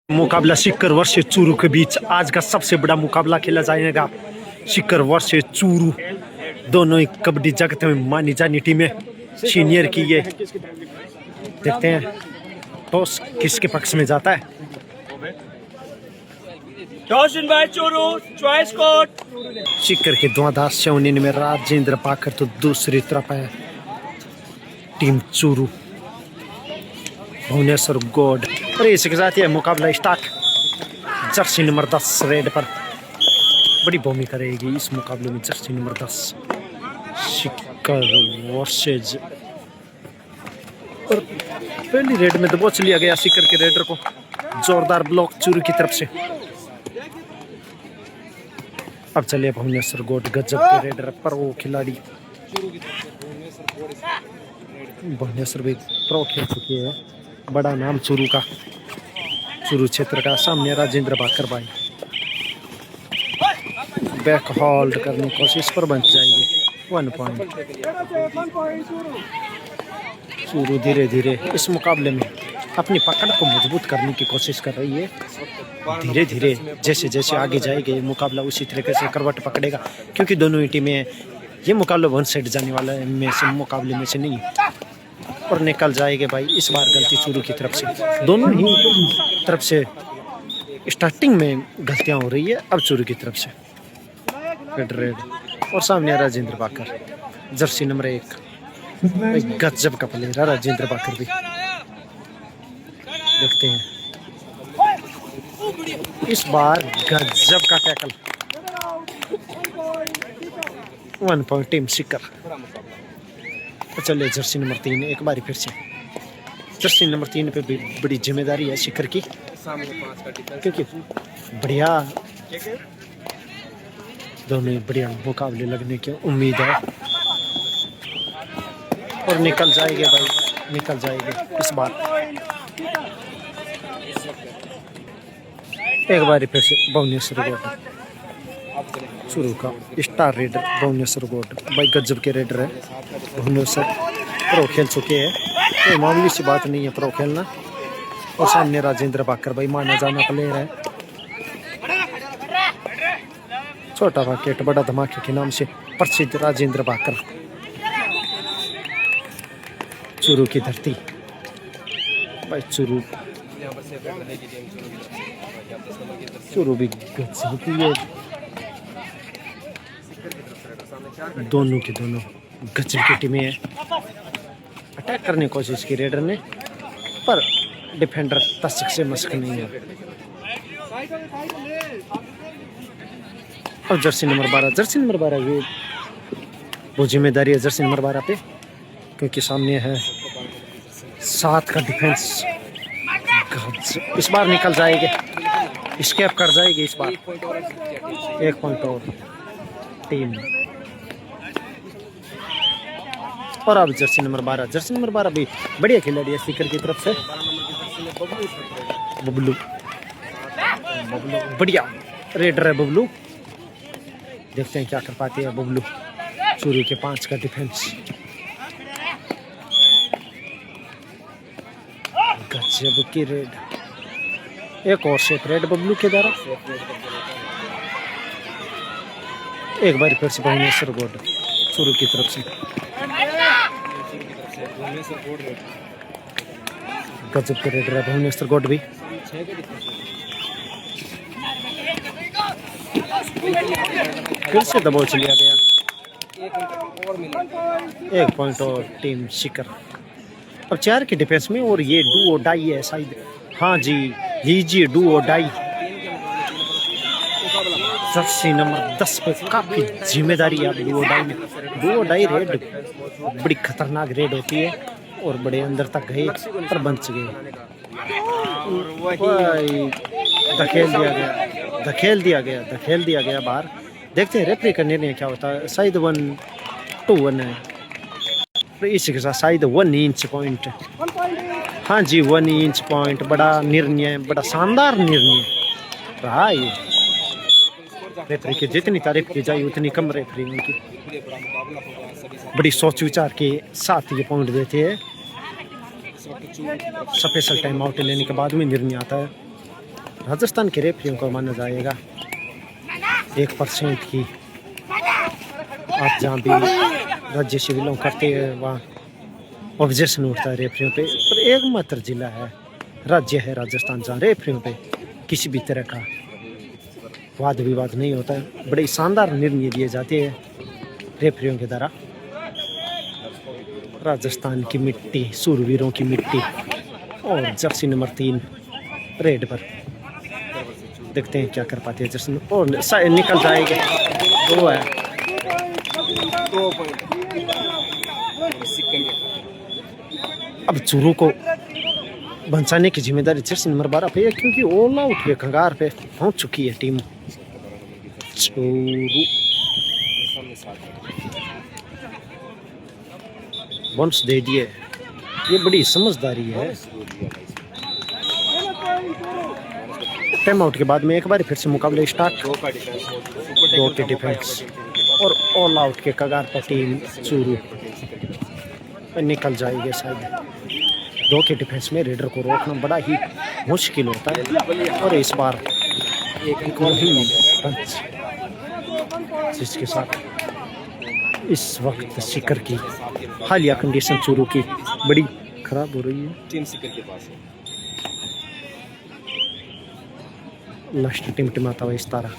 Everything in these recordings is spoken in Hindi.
मुकाबला सिक्कर वर्सेस चूरू के बीच आज का सबसे बड़ा मुकाबला खेला जाएगा। सिक्कर वर्सेस चूरू दोनों ही कबड्डी जगत में मानी जानी टीमें सीनियर की ये देखते हैं टॉस किसके पक्ष में जाता है। सिक्कर के द्वादा सेवनिन में राजेंद्र पाकर तो दूसरी तरफ है टीम चूरू भुवनेश्वर गौड। और इसी के साथ ये मुकाबला स्टार्ट। जर्सी नंबर 10 रेड पर बड़ी भूमिका रहेगी इस मुकाबले में। जर्सी नंबर 10 सिक्कर वर्सेज और पहली रेड में दबोच लिया गया सिक्कर के रेडर को। जोरदार ब्लॉक चूरू की तरफ से। अब चलिए भुवनेश्वर गौड गजब के रेडर पर वो खिलाड़ी भुवनेश्वर भी प्रो खेल चुकी है। बड़ा नाम चूरू का, चूरू क्षेत्र का। सामने राजेंद्र भाकर भाई बैक होल्ड करने की कोशिश पर बच जाएगी 1 पॉइंट। चूरू धीरे धीरे इस मुकाबले में अपनी पकड़ को मजबूत करने की कोशिश कर रही है। धीरे धीरे जैसे जैसे आगे जाएगी मुकाबला उसी तरीके से करवट पकड़ेगा, क्योंकि दोनों ही टीमें ये मुकाबला वन साइड जाने वाला है में से मुकाबले में से नहीं और निकल जाएंगे भाई। इस बार गलती चूरू की तरफ से, दोनों ही तरफ से स्टार्टिंग में गलतियां हो रही है। अब चूरू की तरफ से रेड और सामने राजेंद्र बाकर जर्सी नंबर 1 गजब का प्लेयर है राजेंद्र बाकर भी। देखते हैं इस बार गजब का टैकल 1 पॉइंट टीम सिक्कर। चलिए जर्सी नंबर 3 एक बार फिर से। जर्सी नंबर 3 पे भी बड़ी जिम्मेदारी है सिक्कर की, क्योंकि बढ़िया दोनों ही बढ़िया मुकाबले लगने की उम्मीद है। और निकल जाएंगे भाई, निकल जाएंगे इस बार। एक बार फिर से भुवनेश्वर गौड चूरू का स्टार रेडर भुवनेश्वर गौड भाई गजब के रेडर है। भुवनेश्वर प्रो खेल चुके हैं, कोई मामूली सी बात नहीं है प्रो खेलना। और सामने राजेंद्र बाकर भाई माना जाना प्लेयर है। छोटा बाकेट बड़ा धमाके के नाम से प्रसिद्ध राजेंद्र बाकर। चूरू की धरती भाई, चूरू भी गजब की है। दोनों की दोनों गजब की टीमें हैं। अटैक करने की कोशिश की रेडर ने, पर डिफेंडर तस्क से मस्क नहीं है। और जर्सी नंबर 12 भी वो जिम्मेदारी है जर्सी नंबर 12 पे, क्योंकि सामने है 7 का डिफेंस। इस बार निकल जाएगी, स्केप कर जाएगी इस बार। 1 पॉइंट और टीम। और अब जर्सी नंबर 12 भी बढ़िया खिलाड़ी है सिक्कर की तरफ से। बबलू बढ़िया रेडर है बबलू। देखते हैं क्या कर पाती है बबलू। चूरू के 5 का डिफेंस। गजब की रेड, एक और सेफ रेड बबलू के द्वारा। एक बार फिर से भुवनेश्वर गौड चूरू की तरफ से। गजब के रेडर है भुवनेश्वर गौड भी। फिर से दबोच लिया गया 1 पॉइंट और टीम सिक्कर। अब 4 के डिफेंस में, और ये डू और डाई है शायद। हाँ जी, लीजिए डू और डाई। जर्सी नंबर 10 पे काफी जिम्मेदारी है डू और डाई में। डू और डाई रेड बड़ी खतरनाक रेड होती है और बड़े अंदर तक गए पर बच गए। धकेल दिया गया बाहर। देखते हैं रेफरी का निर्णय क्या होता है। शायद 1-1 है। इसी के साथ शायद 1 इंच पॉइंट। हाँ जी 1 इंच पॉइंट। बड़ा निर्णय, बड़ा शानदार निर्णय रहा ये। रेफरी की जितनी तारीफ की जाए उतनी कम रेफरी उनकी। बड़ी सोच विचार के साथ ये पॉइंट देते हैं। स्पेशल टाइम आउट लेने के बाद में निर्णय आता है। राजस्थान के रेफरियों को माना जाएगा 1% की। आप जहाँ भी राज्य से बिलोंग करते हैं वहाँ ऑब्जेक्शन उठता है रेफरियों पे, पर एकमात्र जिला है, राज्य है राजस्थान, जहाँ रेफरियों पे किसी भी तरह का वाद विवाद नहीं होता है। बड़े शानदार निर्णय दिए जाते हैं रेफरियों के द्वारा। राजस्थान की मिट्टी, सूरवीरों की मिट्टी, और जर्सी नंबर 3 रेड पर। देखते हैं क्या कर पाते हैं जर्सी, और निकल जाएगा। 2 है। अब चूरू को बचाने की जिम्मेदारी जर्सी नंबर 12 पे है, क्योंकि ऑल आउट के कगार पे पहुंच चुकी है टीम चूरू। बोनस दे दिए, ये बड़ी समझदारी है। टाइम आउट के बाद में एक बार फिर से मुकाबले स्टार्ट। 2 के डिफेंस और ऑल आउट के कगार पर टीम चूरू निकल जाएगी शायद। 2 के डिफेंस में रेडर को रोकना बड़ा ही मुश्किल होता है, और इस बार एक पंच जिसके साथ इस वक्त शिकर की हालिया कंडीशन चूरू की बड़ी खराब हो रही है। टीम शिकर के पास है। लास्ट टीम टिमाता हुआ इस तारा।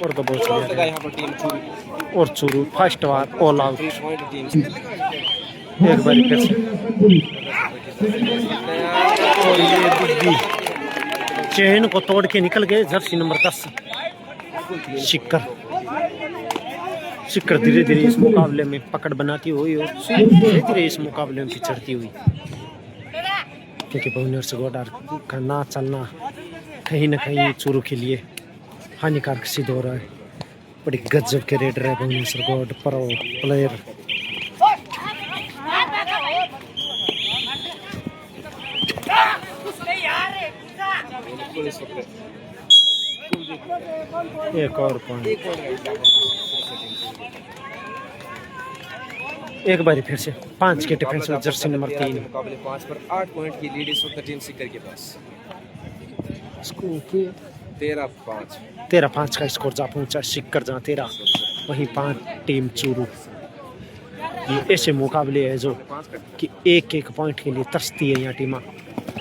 और तो बहुत यहाँ पर टीम चूरू, और चूरू फर्स्ट बार ऑल आउट। एक बार फिर से, और ये बुद्धि चेन को तोड़ के निकल गए जर्सी नंबर 10 शिकर। शिकर धीरे धीरे इस मुकाबले में पकड़ बनाती हुई और धीरे धीरे इस मुकाबले में पिछड़ती हुई, क्योंकि भुवनेश्वर गोडार का ना चलना कहीं ना कहीं चूरू के लिए हानिकारक सिद्ध हो रहा है। बड़ी गजब के रेडर है भुवनेश्वर गोड, प्रो प्लेयर। एक और पॉइंट, एक बार फिर से 5 के डिफेंस में जर्सी नंबर 3 मुकाबले 5 पर 8 पॉइंट की लीड इस वक्त टीम शिकर के पास। 13-5 का स्कोर जा पहुंचा। शिकर जहाँ 13 वहीं 5 टीम चूरू। ये ऐसे मुकाबले है जो कि एक पॉइंट के लिए तरसती है यहाँ टीमा,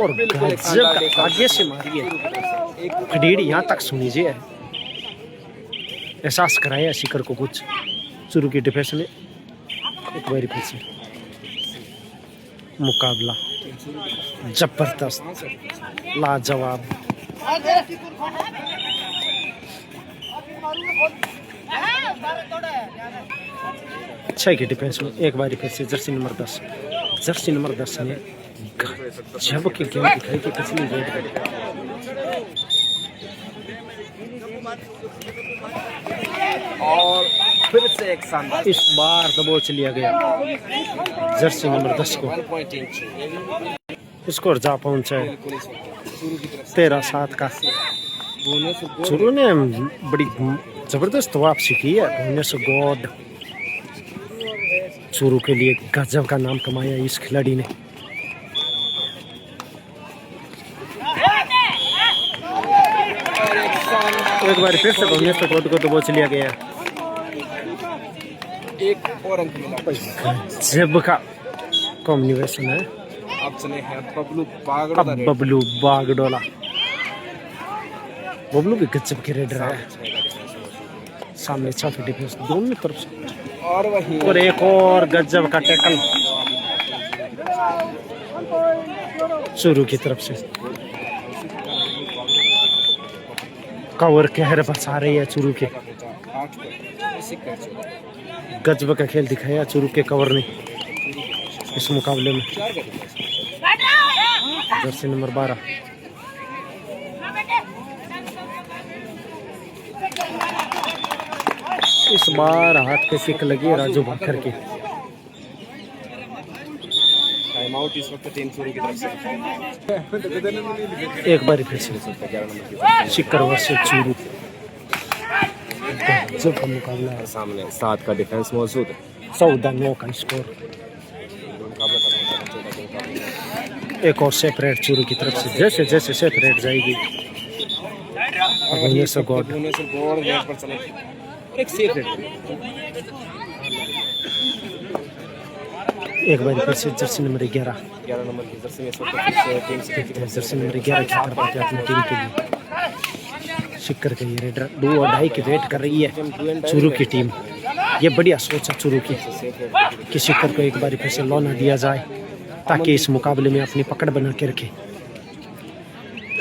और गजब आगे से मारी है खडेड़ी यहाँ तक सुनीजिए, एहसास कराया शिकर को कुछ चूरू की डिफेंस ने। एक बार फिर से मुकाबला जबरदस्त, लाजवाब। छह के डिफेंस में एक बार फिर से जर्सी नंबर 10 ने जब की गेम दिखाई थी पिछली गेम में। और फिर से एक शानदार, इस बार दबोच लिया गया जर्सी नंबर 10 को। स्कोर जा पहुंचा है 13-7 का। चूरू ने बड़ी जबरदस्त वापसी की है। भुवनेश्वर गॉड चूरू के लिए गजब का नाम कमाया इस खिलाड़ी ने। एक बार फिर से भुवनेश्वर गॉड को दबोच लिया गया। एक और अंक मिला। गजब का कॉम्बिनेशन है। अब चले हैं बबलू बागडोला। बबलू भी गजब के रेडर है। सामने 6 डिफेंस दोनों तरफ से, और वही और एक और गजब का टैकल चूरू की तरफ से। कवर कहर बसा रही है चूरू के। गजब का खेल दिखाया चूरू के कवर ने इस मुकाबले में। जर्सी नंबर 12 इस बार हाथ पे किक लगी राजू भाकर की। टाइम आउट इस वक्त टीम चूरू की तरफ से। एक बार फिर से शिकर वर्सेस चूरू। गजब का मुकाबला है। सामने 7 का डिफेंस मौजूद है। 14-9 का स्कोर। एक और सेपरेट चूरू की तरफ से, जैसे जैसे सेपरेट जाएगी भुवनेश्वर गॉड। भुवनेश्वर गॉड नेट पर चले और एक सेफ रेड। एक बार फिर से जर्सी नंबर 11 नंबर की जर्सी में इस वक्त टीम से जर्सी नंबर 11 की तरफ आती है अपनी टीम के लिए। शिकर के ये रेडर 2 और 2.5 की वेट कर रही है चूरू की टीम। ये बढ़िया सोच है चूरू की कि शिकर को एक बार फिर से लौना दिया जाए ताकि इस मुकाबले में अपनी पकड़ बना के रखे।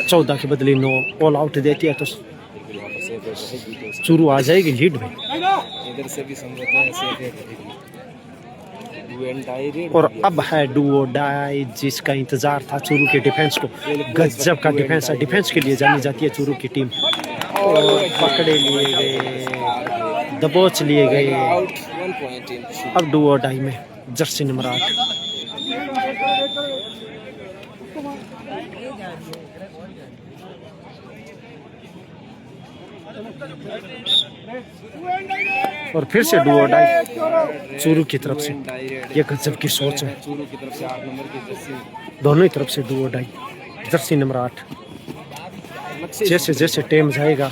14 के बदले 9 ऑल आउट देती है तो चूरू आ जाएगी लीड में। इधर से भी समझौता है, सेफ रेड और अब है डू और डाई जिसका इंतजार था चूरू के डिफेंस को। गजब का डिफेंस है, डिफेंस के लिए जानी जाती है चूरू की टीम। और पकड़े लिए गए, दबोच लिए गए। अब डू और डाई में जर्सी नंबर 8 और फिर से डू और डाई चूरू की तरफ से। ये गजब की सोच है चूरू की तरफ से 8 नंबर की जर्सी। दोनों ही तरफ से डू और डाई। जर्सी नंबर 8 जैसे जैसे टाइम जाएगा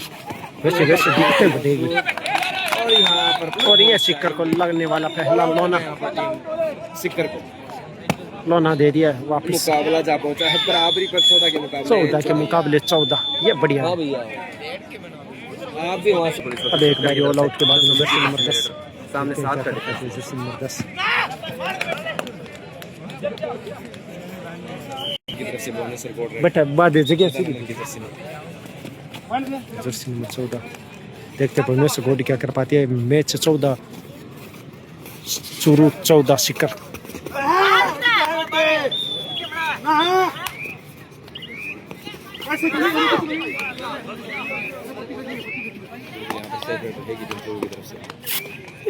वैसे वैसे दिक्कतें बढ़ेगी। और यहाँ पर और ये सिक्कर को लगने वाला पहला लौना, सिक्कर को लौना दे दिया वापस। मुकाबला जा पहुंचा है बराबरी पर 14 के मुकाबले। 14 के मुकाबले 14। ये बढ़िया है। हाँ भैया आप भी वहाँ से अब एक बार ऑल आउट के बाद जर्सी नंबर 10 सामने 7 का जर्सी नंबर 10 की तरफ से भुवनेश्वर गॉड रेड बेटा बाद जगह की जर्सी में। जर्सी नंबर 14 देखते हैं भुवनेश्वर गॉड क्या कर पाती है। मैच 14 चूरू 14 सिक्कर।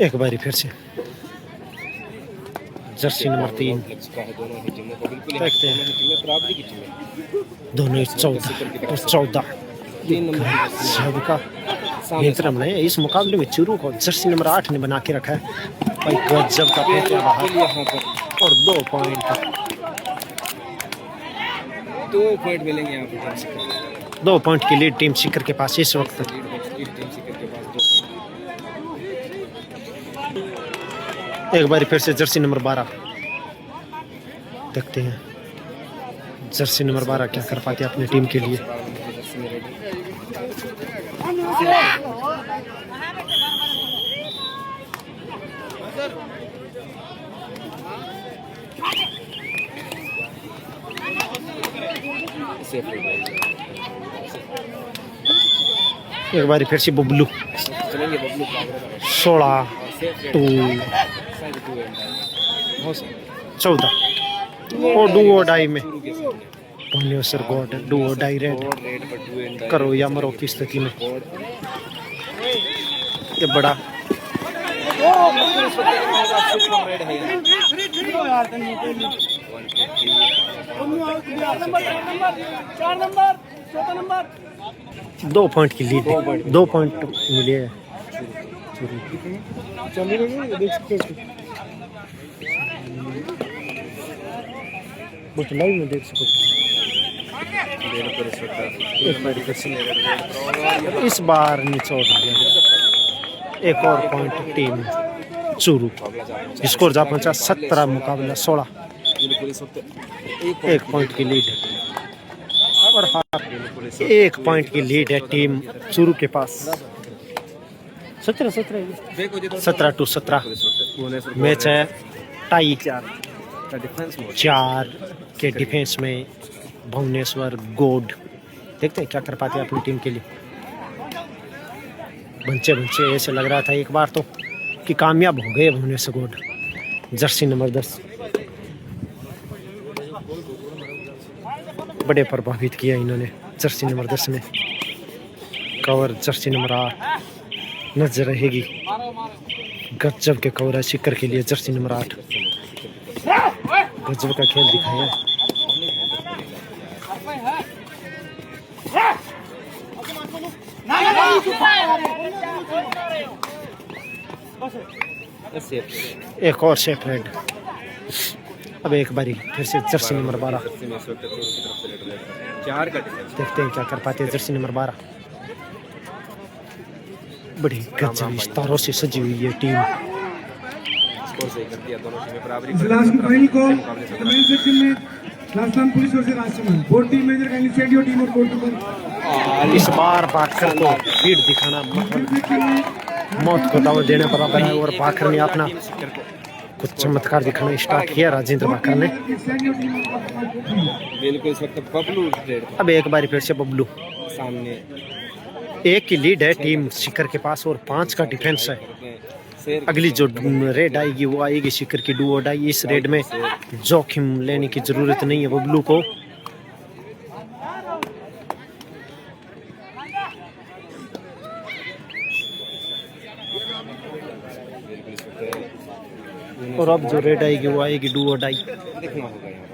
एक बारी फिर से जर्सी नंबर 3 देखते हैं। दोनों 14 और 14 सबका बेहतरीन है। इस मुकाबले में चूरू को जर्सी नंबर 8 ने बना के रखा है भाई। गजब का फैसला रहा और 2 पॉइंट 2 पॉइंट मिलेंगे यहाँ पर। 2 पॉइंट की लीड टीम सिक्कर के पास इस वक्त। एक बार फिर से जर्सी नंबर 12 देखते हैं जर्सी नंबर 12 क्या कर पाती है अपनी टीम के लिए। एक बार फिर से बबलू 16-2 14 और डू और डाई में भुवनेश्वर गॉड डू और डाई रेड करो या मरो की स्थिति में। ये बड़ा दो पॉइंट की लीड, 2 पॉइंट मिले हैं। लाइव में देख सको। इस बार निचोड़ दिया गया। एक और पॉइंट टीम चूरू। स्कोर जा पहुंचा 17 मुकाबला 16। 1 पॉइंट की लीड और 1 पॉइंट की लीड है टीम चूरू के पास। 17-17 मैच है। टाई 4 के डिफेंस में भुवनेश्वर गॉड। देखते हैं क्या कर पाते हैं अपनी टीम के लिए। बंचे ऐसे लग रहा था एक बार तो कि कामयाब हो गए भुवनेश्वर गॉड। जर्सी नंबर 10 बड़े प्रभावित किया इन्होंने जर्सी नंबर 10 ने। कवर जर्सी नंबर 8 नजर रहेगी। गजब के कवर है सिक्कर के लिए जर्सी नंबर 8। गजब का खेल दिखाया। एक और सेफ रेड। अब एक बारी फिर से जर्सी नंबर 12। देखते हैं क्या कर पाते हैं जर्सी नंबर 12। बड़ी गजब तारों से सजी हुई है team. Last final call, comment section में last time पुलिस और से राष्ट्रमंडल board team major kindly set your team और कोर्ट पर। इस बार भाकर को भीड़ दिखाना मतलब मौत को दाव देने बराबर है और भाकर ने अपना कुछ चमत्कार दिखाना स्टार्ट किया राजेंद्र भाकर ने। बिल्कुल इस वक्त बबलू रेड अब एक बार फिर से बबलू सामने एक की लीड है टीम शिखर के पास और 5 का डिफेंस है। अगली जो रेड आएगी वो आएगी शिखर की डू और डाई। इस रेड में जोखिम लेने की जरूरत नहीं है बबलू को। और अब जो रेड आएगी वो आएगी डू और डाई। देखना होगा यहाँ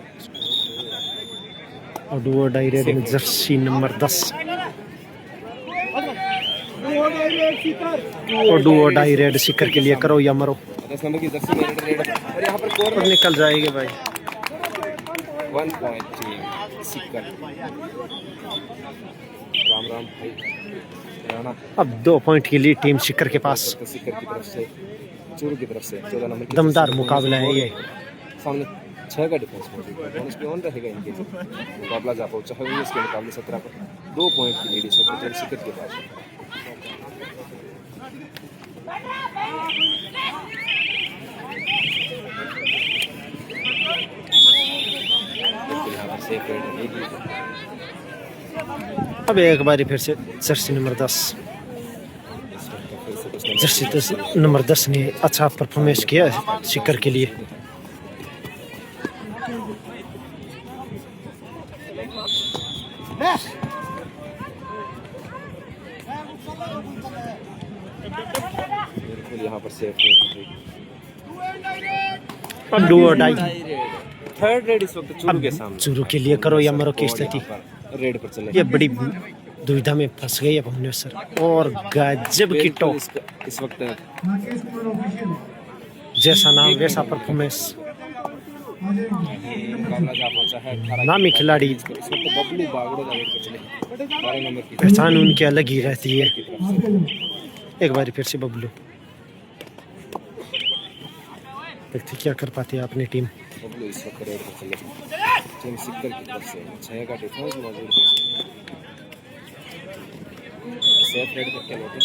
और डू और डाई रेड में जर्सी नंबर 10 और डू और डाई रेड शिखर के लिए करो या मरो। 10 नंबर की जर्सी में रेड और यहाँ पर और निकल जाएंगे भाई। 1 पॉइंट टीम सिक्कर। राम राम भाई राणा अब 2 पॉइंट की लीड टीम शिखर के पास। सिक्कर की तरफ से चूरू की तरफ से 14 नंबर दमदार मुकाबला है ये। सामने 6 का डिफेंस मौजूद है। बोनस पे ऑन रहेगा इनके जो मुकाबला जा पहुंचा है इसके मुकाबले 17 पर 2 पॉइंट की लीड इस वक्त सिक्कर के पास है। अब एक बारी फिर से जर्सी नंबर 10 नंबर 10 ने अच्छा परफॉर्मेंस किया है शिखर के लिए। बिल्कुल यहाँ पर सेफ अब डू और डाई। थर्ड रेड इस वक्त चूरू के सामने। चूरू के लिए करो या मरो की स्थिति। रेड पर चले ये बड़ी दुविधा में फंस गई है भुवनेश्वर और गजब की टॉप। इस वक्त जैसा नाम वैसा परफॉर्मेंस। मुकाबला जा पहुंचा है नामी खिलाड़ी इस वक्त बबलू बागड़ो का रेड पर चले 12 नंबर की पहचान उनकी अलग ही रहती है। एक बार फिर से बबलू देखते क्या कर पाती है अपनी टीम। बबलू इस वक्त रेड पर चले टीम सिक्कर की तरफ से 6 का डिफेंस मौजूद है। सेफ रेड करके लौटे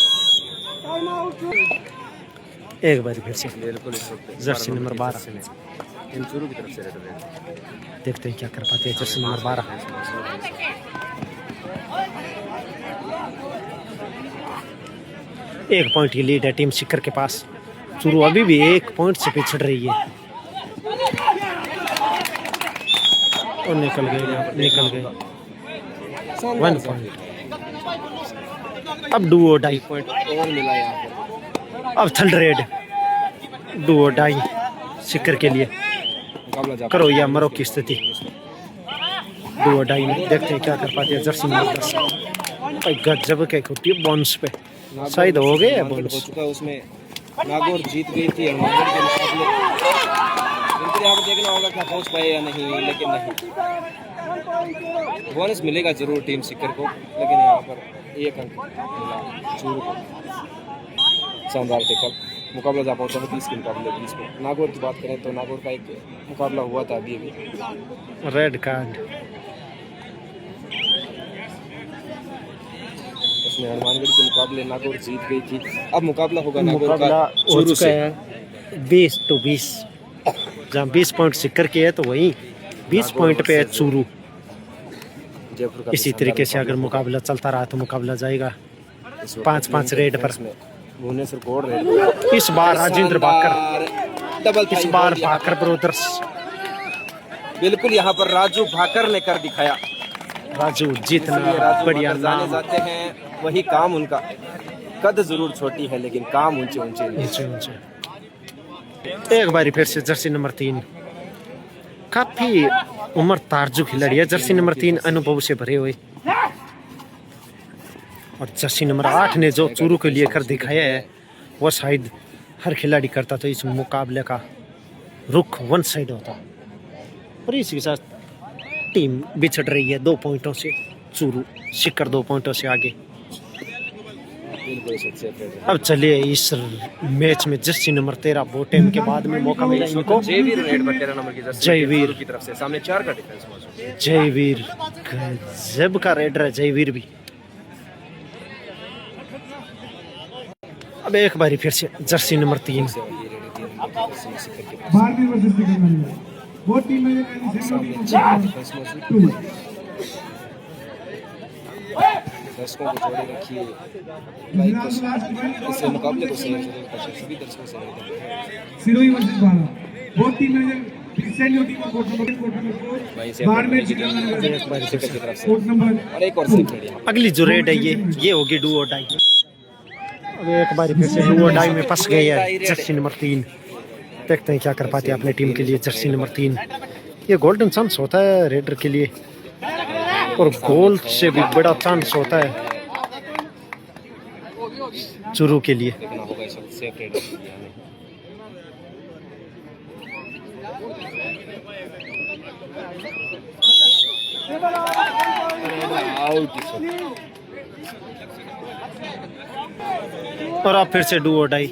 एक बार फिर से बिल्कुल इस वक्त जर्सी नंबर 12 टीम चूरू की तरफ से रेड देखते हैं क्या कर पाते हैं जर्सी नंबर 12। एक पॉइंट की लीड है टीम शिखर के पास। चूरू अभी भी 1 पॉइंट से पिछड़ रही है और निकल गए 1 पॉइंट। अब डू और डाई। पॉइंट और मिला यहाँ पर। अब थर्ड रेड डू और डाई शिखर के लिए मुकाबला जा करो या मरो की स्थिति। डू और डाई में देखते हैं क्या कर पाते हैं जर्सी नंबर 10। भाई गजब क्या होती है बोनस पे शायद हो गए हो बोनस। चुका उसमें नागौर जीत गई थी हनुमानगढ़ के मुकाबले। बिल्कुल यहाँ पर देखना होगा क्या पहुँच पाए या नहीं, लेकिन नहीं बोनस मिलेगा जरूर टीम सिक्कर को, लेकिन यहाँ पर 1 अंक मिला चूरू को। शानदार टेकअप मुकाबला जा पहुँचा है 30 के मुकाबले 20 पे। नागौर की बात करें तो नागौर का एक मुकाबला हुआ था अभी रेड कार्ड उसमें हनुमानगढ़ के मुकाबले नागौर जीत गई थी। अब मुकाबला होगा नागौर मुकाबला का हो चूरू चुका से। है 20-20। जहाँ 20 पॉइंट सिक्कर के है तो वहीं 20 पॉइंट पे है चूरू। जयपुर का इसी तरीके से अगर मुकाबला चलता रहा तो मुकाबला जाएगा 5-5 रेड पर। भुवनेश्वर कोड रेड इस बार राजेंद्र भाकर डबल इस बार भाकर ब्रोदर्स बिल्कुल यहाँ पर राजू भाकर ने कर दिखाया। राजू जीतना राजू बढ़िया भाकर जाने नाम। जाते हैं वही काम उनका। कद जरूर छोटी है लेकिन काम ऊंचे ऊंचे ऊंचे ऊंचे। एक बारी फिर से जर्सी नंबर 3 काफी उम्र तारजू खिलाड़ी है। जर्सी नंबर 3 अनुभव से भरे हुए और जर्सी नंबर 8 ने जो चूरू के लिए कर दिखाया है वो शायद हर खिलाड़ी करता तो इस मुकाबले का रुख वन साइड होता। और इसी के साथ टीम बिछड़ रही है 2 पॉइंटों से। चूरू शिकर 2 पॉइंटों से आगे। अब चलिए इस मैच में जर्सी नंबर 13 बोटेम के बाद में मौका मिला इनको। जयवीर रेड पर 13 नंबर की जर्सी जयवीर की तरफ से सामने 4 का डिफेंस मौजूद है। जयवीर गजब का रेडर है जयवीर भी। अब एक बारी फिर से जर्सी नंबर 3 बारहवीं versus Sikar manager both team manager सामने 4 डिफेंस मौजूद है। दर्शकों को जोड़े रखिए, लाइक को इस मुकाबले को शेयर जरूर करें सभी दर्शकों से निवेदन है। Sirohi versus Bala both team manager send your team को कोर्ट नंबर वहीं से बार में एक बार सिकर की तरफ से कोर्ट नंबर और एक और सेफ रेड यहाँ अगली जो रेड है ये होगी डू और डाई। अब एक बारी फिर से डू और डाई में फंस गई है जर्सी नंबर 3। देखते हैं क्या कर पाती है अपने टीम के लिए जर्सी नंबर 3। ये गोल्डन चांस होता है रेडर के लिए और गोल से भी बड़ा चांस होता है चूरू के लिए। देखना होगा इस वक्त सेफ रेड आउट। और अब फिर से डू और डाई।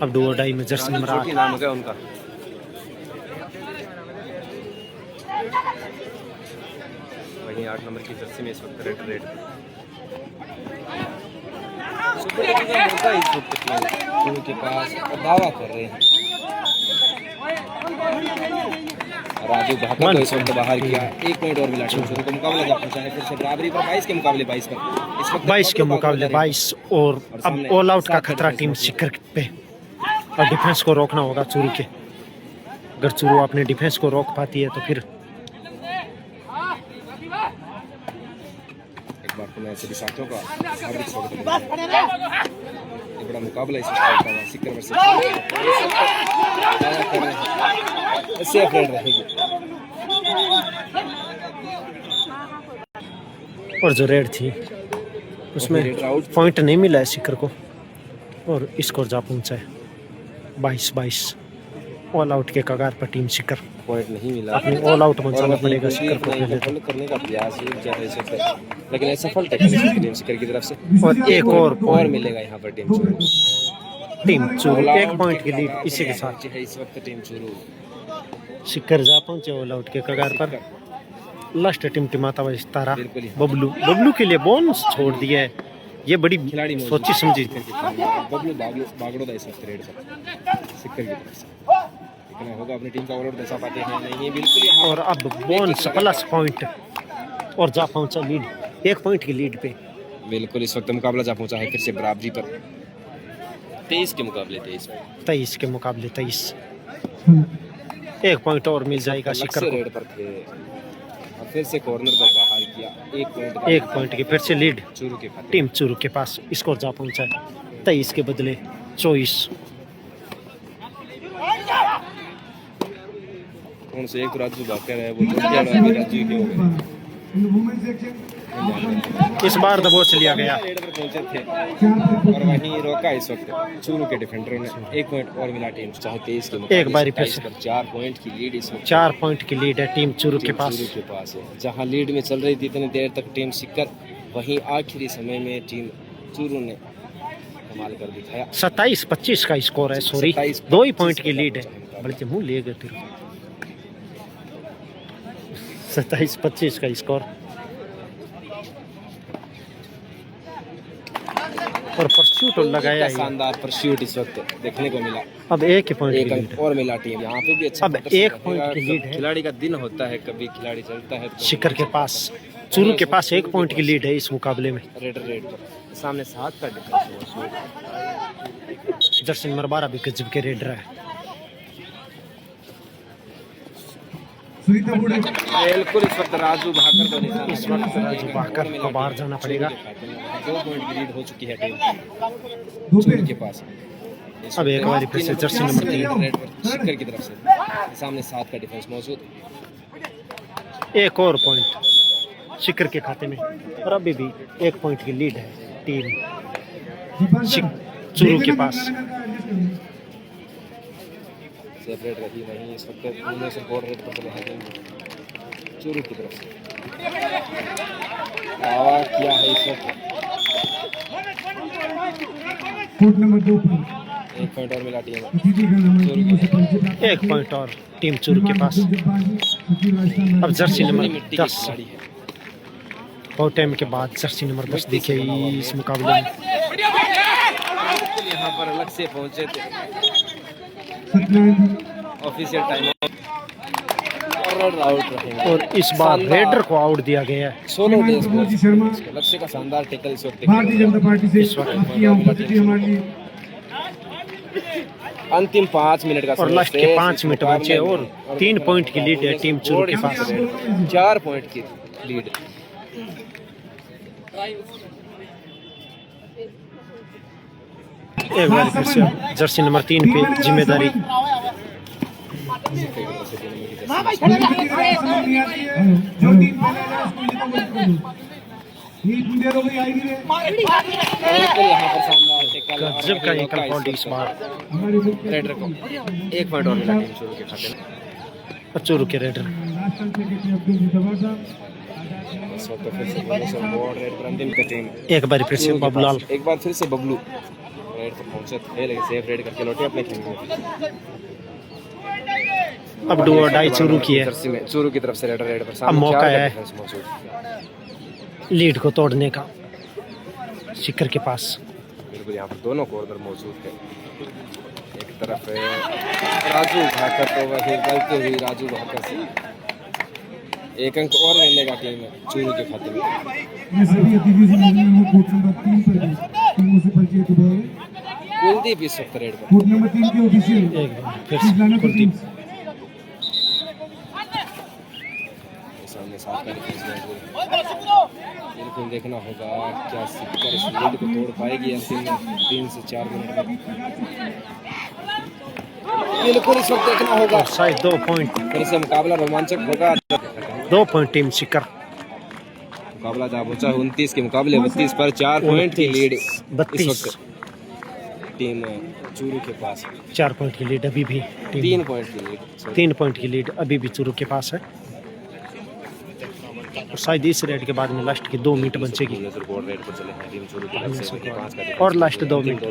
अब डू और डाई में जर्सी नंबर 8 नाम क्या उनका वहीं 8 नंबर की जर्सी में इस वक्त रेड सुपर टेक्निकल मौका इस वक्त चूरू के पास दावा कर रहे हैं। राजू भाकर को इस वक्त बाहर किया। 1 पॉइंट और मिला चूरू को। मुकाबला जा पहुंचा है फिर से बराबरी पर 22 के मुकाबले 22 पर। इस वक्त 22 के मुकाबले 22 और अब ऑल आउट का खतरा टीम शिकर पे। और डिफेंस को रोकना होगा चूरू के। अगर चूरू अपने डिफेंस को रोक पाती है तो फिर मैं सभी साथियों का हार्दिक स्वागत करता हूं। ये बड़ा मुकाबला इस वक्त का सिकर वर्सेस सेफ रेड रहेगी। और जो रेड थी उसमें पॉइंट नहीं मिला है सिकर को और स्कोर जा पहुंचा है 22-22। ऑल आउट के कगार पर टीम शिकर। पॉइंट नहीं मिला। अपनी ऑल आउट पहुंचाना पड़ेगा शिकर को पहले तो। करने का प्रयास लेकिन असफल टेक्निक टीम शिकर की तरफ से। और एक और मिलेगा यहाँ पर टीम चूरू 1 पॉइंट की लीड इसी के साथ है इस वक्त टीम चूरू। शिकर जा पहुंचे ऑल आउट के कगार पर। लास्ट टीम टिमाता हुआ तारा बबलू के लिए बोनस छोड़ दिया है। ये बड़ी खिलाड़ी सोची समझी। बबलू बागड़ोदा इस वक्त रेड पर सिकर की तरफ से। देखना होगा अपनी टीम का ओवरऑल दसा पाते हैं नहीं बिल्कुल यहाँ। और अब बोनस प्लस पॉइंट और जा पहुंचा लीड 1 पॉइंट की लीड पे। बिल्कुल इस वक्त मुकाबला जा पहुंचा है फिर से बराबरी पर 23 के मुकाबले 23 के मुकाबले 23। 1 पॉइंट और मिल जाएगा शिकर को। रेड पर थे और फिर से कॉर्नर पर बाहर किया। 1 पॉइंट की फिर से लीड चूरू के पास। टीम चूरू के पास स्कोर जा पहुंचा है 23 के बदले 24। कौन से एक राजू भाकर है वो राजू के हो गए। इस बार दबोच लिया गया। रेड पर पहुंचे थे और वहीं रोका इस वक्त चूरू के डिफेंडरों ने। 1 पॉइंट और मिला टीम चाहे 23 के एक बारी फिर से 4 पॉइंट की लीड इस वक्त 4 पॉइंट की लीड है टीम चूरू के पास। चूरू के पास है जहां लीड में चल रही थी इतनी देर तक टीम शिकर वहीं आखिरी समय में टीम चूरू ने कमाल कर दिखाया। 27-25 का स्कोर है। सॉरी 2 ही पॉइंट की लीड है। बल्कि मुंह ले गए फिर 27-25 का स्कोर। और परस्यूट लगाया है। शानदार परस्यूट इस वक्त देखने को मिला। अब 1 ही पॉइंट की लीड और मिला टीम यहाँ पे भी अच्छा। अब 1 पॉइंट की लीड है। खिलाड़ी का दिन होता है कभी खिलाड़ी चलता है तो शिकर के पास चूरू के पास 1 पॉइंट की लीड है इस मुकाबले में। रेड पर सामने 7 का डिफेंस हुआ। जर्सी नंबर 12 भी गजब के रेडर है। बिल्कुल इस वक्त राजू भाकर को निशाना। इस वक्त राजू भाकर को बाहर जाना पड़ेगा। 2 पॉइंट की लीड हो चुकी है टीम चूरू के पास। अब एक बार फिर से जर्सी नंबर 3 रेड पर शिकर की तरफ से सामने 7 का डिफेंस मौजूद। 1 और पॉइंट शिखर के खाते में। और अभी भी 1 पॉइंट की लीड है टीम चूरू के पास। सेपरेट रखी नहीं इस वक्त उनमें से बॉर्डर रेड पर चले हैं चूरू की तरफ से। दावा किया है इस वक्त कोर्ट नंबर 2 पर 1 पॉइंट और मिला टीम को। 1 पॉइंट और टीम चूरू के पास। अब जर्सी नंबर 10 बहुत टाइम के बाद जर्सी नंबर 10 दिखे इस मुकाबले में। यहाँ पर अलग से पहुंचे थे ऑफिशियल टाइम आउट रहेंगे। और इस बार रेडर को आउट दिया गया है। सोलो डेज शर्मा लक्ष्य का शानदार टेकल इस वक्त भारतीय जनता पार्टी से आपकी उपस्थिति हमारे लिए अंतिम 5 मिनट का और लास्ट के 5 मिनट बचे और 3 पॉइंट की लीड है टीम चूरू के पास। 4 पॉइंट की लीड। एक बार फिर से जर्सी नंबर 3 पे जिम्मेदारी। जो टीम यहाँ पर शानदार टेकल गजब का एकल पॉइंट इस बार रेडर को 1 पॉइंट और मिला टीम चूरू के खाते में। और चूरू के रेडर इस वक्त फिर से बॉर्ड रेड पर अंतिम का टीम एक बार फिर से बाबूलाल। एक बार फिर से बबलू रेड पर पहुंचे थे लेकिन सेफ रेड करके लौटे अपने खेल में। अब डू और डाई चूरू की है। जर्सी में चूरू की तरफ से रेड पर अब मौका है मौजूद लीड को तोड़ने का शिखर के पास। बिल्कुल यहाँ पर दोनों कॉर्नर मौजूद है। एक तरफ है राजू भाकर तो वही गलती हुई राजू भाकर से 1 अंक और मिलेगा टीम चूरू के खाते में। ये सभी अतिथि कोर्ट नंबर 3 पर टीमों से परिचय हुआ है। कुलदीप इस वक्त रेड पर कोर्ट नंबर 3 के ऑफिशियल एक बार फिर से कुलदीप। सामने 7 का डिफेंस मौजूद है। बिल्कुल देखना होगा क्या सिक्कर इस लीड को तोड़ पाएगी अंतिम 3 से 4 मिनट में। बिल्कुल इस वक्त देखना होगा और शायद 2 पॉइंट फिर से मुकाबला रोमांचक होगा। 2 पॉइंट टीम शिखर। मुकाबला जहाँ पहुंचा 29 के मुकाबले 32 पर 4 पॉइंट की लीड इस 32 वक्त टीम चूरू के पास। 4 पॉइंट की लीड अभी भी 3 पॉइंट की लीड 3 पॉइंट की लीड अभी भी चूरू के पास है। और शायद इस रेड के बाद में लास्ट की 2 मिनट बचेगी बोर्ड रेड पर चले हैं टीम चूरू की तरफ से 5 का और लास्ट 2 मिनट।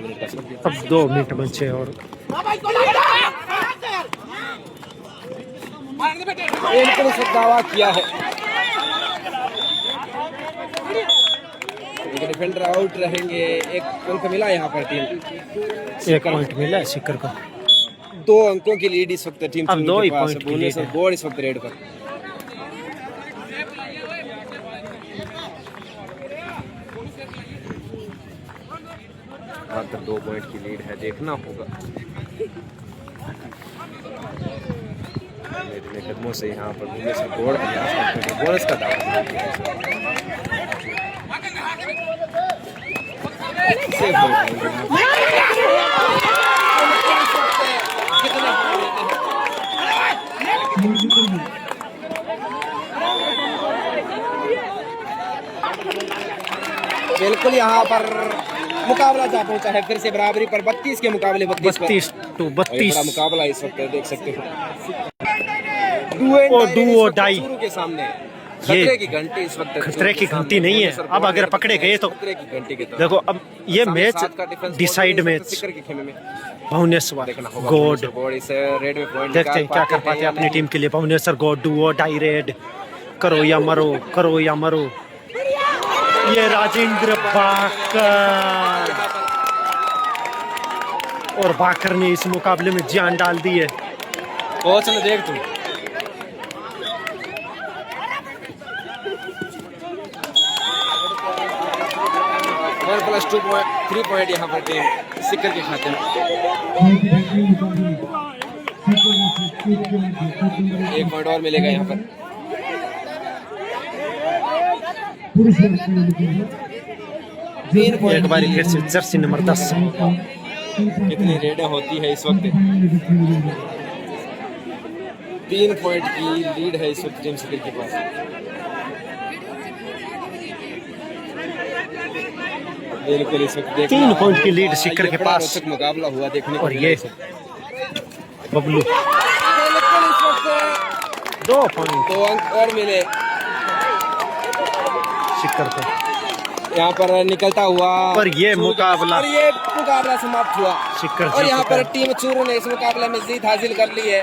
अब 2 मिनट बचे और बिल्कुल इस वक्त दावा किया है। एक डिफेंडर आउट रहेंगे। 1 अंक मिला यहाँ पर टीम 1 पॉइंट मिला है शिखर को। 2 अंकों की लीड इस वक्त टीम अब 2 चूरू ही के पास। पॉइंट की लीड भुवनेश्वर है। बोर्ड इस वक्त रेड पर। मात्र 2 पॉइंट की लीड है। देखना होगा मेरे कदमों से यहाँ पर भुवनेश्वर बोर्ड बोनस का दावा किया है। सेफ हो बिल्कुल यहाँ पर मुकाबला जा पहुंचा है फिर से बराबरी पर 32 के मुकाबले 32 टू 32 बड़ा मुकाबला इस वक्त देख सकते हो। डू और डाई चूरू के सामने खतरे की घंटी इस वक्त खतरे की घंटी नहीं है। अब अगर पकड़े गए तो खतरे की घंटी के तरफ। देखो अब ये मैच डिसाइड मैच सिक्कर के खेमे में भुवनेश्वर देखना होगा गॉड गॉड इस रेड में पॉइंट देखते हैं क्या कर पाते हैं अपनी टीम के लिए। भुवनेश्वर गॉड डू और डाई रेड करो या मरो करो या मरो। ये राजेंद्र बाकर और बाकर ने इस मुकाबले में जान डाल दी है। कोच ने देख तुम 1+2.3 पॉइंट यहाँ पर टीम सिक्कर के खाते में। 1 पॉइंट और मिलेगा यहाँ पर। एक बार फिर से जर्सी नंबर 10 कितनी रेडें होती है इस वक्त। 3 पॉइंट की लीड है इस वक्त टीम सिक्कर के पास। बिल्कुल इस वक्त 3 पॉइंट की लीड सिक्कर के बड़ा पास। रोचक मुकाबला हुआ देखने को और मिला ये इस वक्त। बबलू बिल्कुल इस वक्त 2 पॉइंट 2 अंक और मिले सिक्कर को। यहाँ पर निकलता हुआ और ये मुकाबला और ये मुकाबला समाप्त हुआ सिक्कर और जीत यहाँ चुका पर है। टीम चूरू ने इस मुकाबले में जीत हासिल कर ली है।